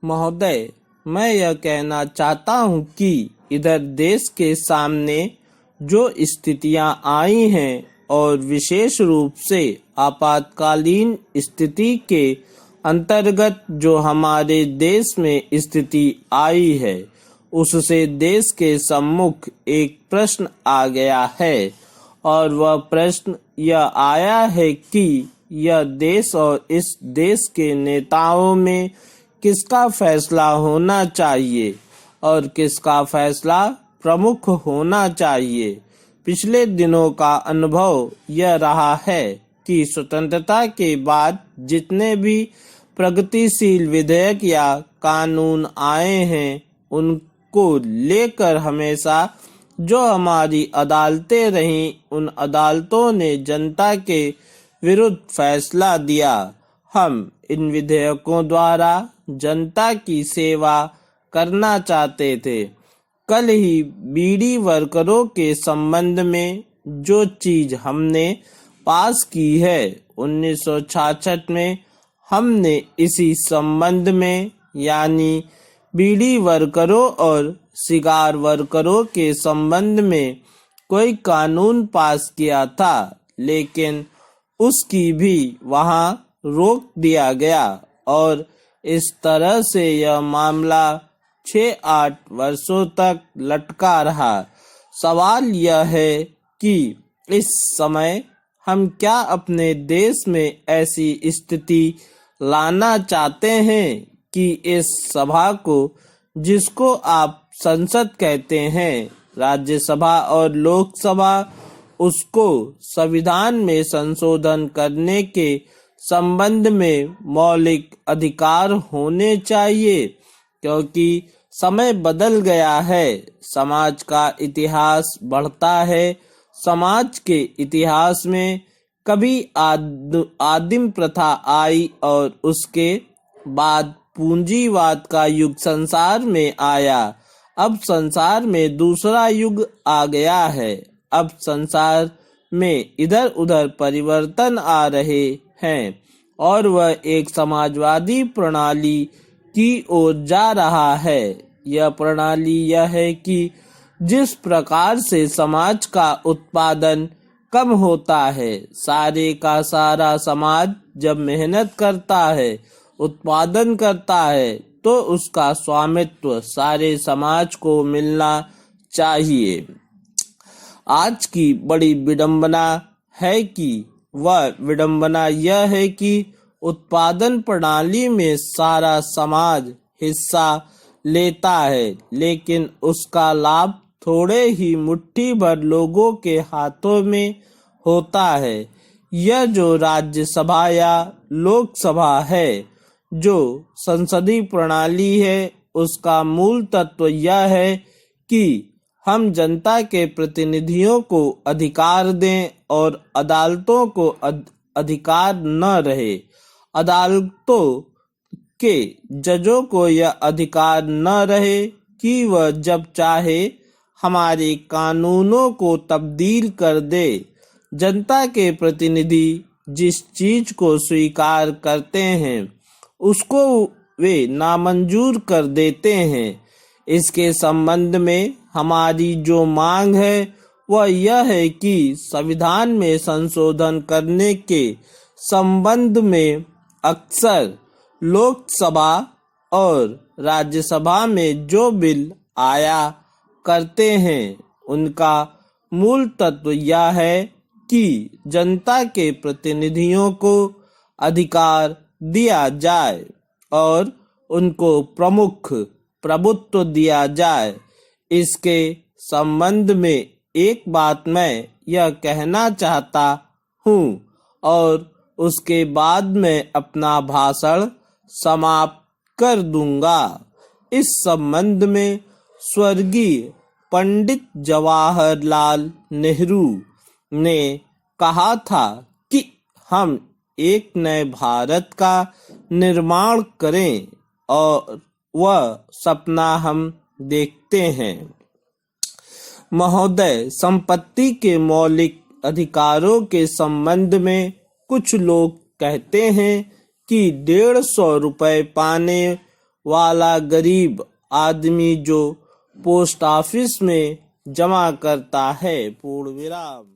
महोदय, मैं यह कहना चाहता हूँ कि इधर देश के सामने जो स्थितियाँ आई हैं और विशेष रूप से आपातकालीन स्थिति के अंतर्गत जो हमारे देश में स्थिति आई है, उससे देश के सम्मुख एक प्रश्न आ गया है। और वह प्रश्न यह आया है कि यह देश और इस देश के नेताओं में किसका फैसला होना चाहिए और किसका फैसला प्रमुख होना चाहिए। पिछले दिनों का अनुभव यह रहा है कि स्वतंत्रता के बाद जितने भी प्रगतिशील विधेयक या कानून आए हैं, उनको लेकर हमेशा जो हमारी अदालतें रहीं, उन अदालतों ने जनता के विरुद्ध फैसला दिया। हम इन विधेयकों द्वारा जनता की सेवा करना चाहते थे। कल ही बीड़ी वर्करों के संबंध में जो चीज हमने पास की है, 1966 में हमने इसी संबंध में यानी बीड़ी वर्करों और सिगार वर्करों के संबंध में कोई कानून पास किया था, लेकिन उसकी भी वहां रोक दिया गया और इस तरह से यह मामला 6-8 वर्षों तक लटका रहा। सवाल यह है कि इस समय हम क्या अपने देश में ऐसी स्थिति लाना चाहते हैं कि इस सभा को, जिसको आप संसद कहते हैं, राज्यसभा और लोकसभा, उसको संविधान में संशोधन करने के संबंध में मौलिक अधिकार होने चाहिए, क्योंकि समय बदल गया है। समाज का इतिहास बढ़ता है। समाज के इतिहास में कभी आदिम प्रथा आई और उसके बाद पूंजीवाद का युग संसार में आया। अब संसार में दूसरा युग आ गया है। अब संसार में इधर उधर परिवर्तन आ रहे हैं और वह एक समाजवादी प्रणाली की ओर जा रहा है। यह प्रणाली यह है कि जिस प्रकार से समाज का उत्पादन कम होता है, सारे का सारा समाज जब मेहनत करता है, उत्पादन करता है, तो उसका स्वामित्व सारे समाज को मिलना चाहिए। आज की बड़ी विडंबना है कि वह विडंबना यह है कि उत्पादन प्रणाली में सारा समाज हिस्सा लेता है, लेकिन उसका लाभ थोड़े ही मुट्ठी भर लोगों के हाथों में होता है। यह जो राज्यसभा या लोकसभा है, जो संसदीय प्रणाली है, उसका मूल तत्व यह है कि हम जनता के प्रतिनिधियों को अधिकार दें और अदालतों को अधिकार न रहे। अदालतों के जजों को यह अधिकार न रहे कि वह जब चाहे हमारे कानूनों को तब्दील कर दे। जनता के प्रतिनिधि जिस चीज को स्वीकार करते हैं, उसको वे नामंजूर कर देते हैं। इसके संबंध में हमारी जो मांग है वह यह है कि संविधान में संशोधन करने के संबंध में अक्सर लोकसभा और राज्यसभा में जो बिल आया करते हैं, उनका मूल तत्व यह है कि जनता के प्रतिनिधियों को अधिकार दिया जाए और उनको प्रमुख प्रभुत्व दिया जाए। इसके संबंध में एक बात मैं यह कहना चाहता हूँ और उसके बाद मैं अपना भाषण समाप्त कर दूंगा। इस संबंध में स्वर्गीय पंडित जवाहरलाल नेहरू ने कहा था कि हम एक नए भारत का निर्माण करें और वह सपना हम देखते हैं। महोदय, संपत्ति के मौलिक अधिकारों के संबंध में कुछ लोग कहते हैं कि 150 रुपए पाने वाला गरीब आदमी जो पोस्ट ऑफिस में जमा करता है। पूर्ण विराम।